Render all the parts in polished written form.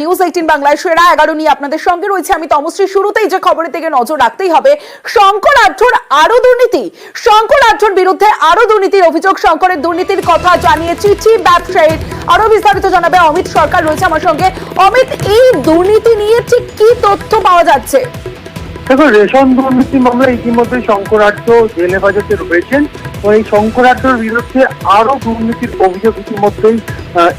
News 18 বাংলায় সেরা 11 নিয়ে আপনাদের সঙ্গে রয়েছে আমি তমশ্রী। শুরুতেই যে খবরের দিকে নজর রাখতেই হবে, শঙ্কর আঢ্যর আরো দুর্নীতি। শঙ্কর আঢ্যর বিরুদ্ধে আরো দুর্নীতির অভিযোগ। শঙ্করের দুর্নীতির কথা জানিয়ে চিঠি ব্যবসায়ীর। আরো বিস্তারিত জানাবে অমিত সরকার রয়েছে আমার সঙ্গে। অমিত, এই দুর্নীতি নিয়ে ঠিক কি তথ্য পাওয়া যাচ্ছে? দেখো, রেশন দুর্নীতি মামলায় ইতিমধ্যে শঙ্কর আঢ্য জেল হেফাজতে রয়েছেন এবং এই শঙ্কর আঢ্যর বিরুদ্ধে আরো দুর্নীতির অভিযোগ ইতিমধ্যেই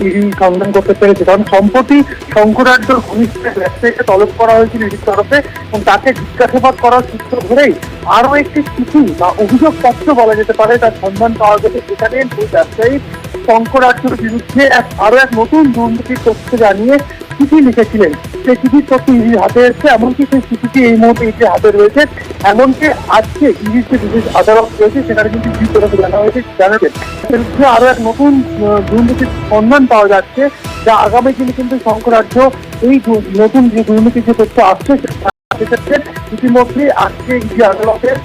ইডি সন্ধান করতে পেরেছে। কারণ সম্প্রতি শঙ্কর আঢ্যর ঘনিষ্ঠ ব্যবসায়ীকে তলব করা হয়েছিল ইডির তরফে এবং তাকে জিজ্ঞাসাবাদ করার সূত্র ধরেই আরো একটি চিঠি বা অভিযোগপত্র বলা যেতে পারে তার সন্ধান পাওয়া গেছে, যেখানে সেই ব্যবসায়ী শঙ্কর আঢ্যর বিরুদ্ধে আরো এক নতুন দুর্নীতির তথ্য জানিয়ে চিঠি লিখেছিলেন। সেই চিঠির তথ্য ইডির হাতে এসেছে, এমনকি সেই চিঠিটি এই মুহূর্তে ইডির হাতে রয়েছে। এমনকি আজকে ইডির যে বিশেষ আদালত রয়েছে সেখানে কিন্তু ইডি তরফে জানা হয়েছে জানাবেন বিরুদ্ধে আরো এক নতুন দুর্নীতির সন্ধান পাওয়া যাচ্ছে, যা আগামী দিনে কিন্তু শঙ্কর আঢ্য এই নতুন যে দুর্নীতির যে তথ্য আসছে সেক্ষেত্রে ইতিমধ্যে আজকে ইডি আদালতের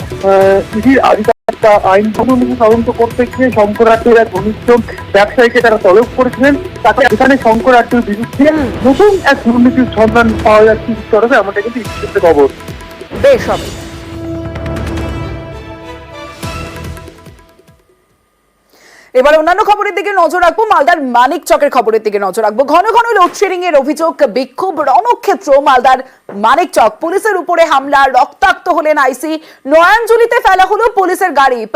ইডির আধিকারিকরা আইন দুর্নীতি তদন্ত করতে গিয়ে শঙ্কর আঢ্যের এক ঘনিষ্ঠ ব্যবসায়ীকে তারা তলব করেছিলেন। তাকে এখানে শঙ্কর আঢ্যের বিরুদ্ধে নতুন এক দুর্নীতির সন্ধান পাওয়া যাচ্ছে ইডির তরফে, এমনটা কিন্তু ইডির সূত্রে খবর। বেশ হবে। এবার অন্যান্য খবরের দিকে নজর রাখবো। মালদার মানিক চকের খবরের দিকে নজর রাখবো। ঘন ঘন লোডশেডিং এর অভিযোগ, বিক্ষোভ রণক্ষেত্র মালদার মানিক চক। পুলিশের উপরে হামলা, রক্তাক্ত হলেন আইসি। নয়াঞ্জলিতে ফেলা হলো পুলিশের গাড়ি।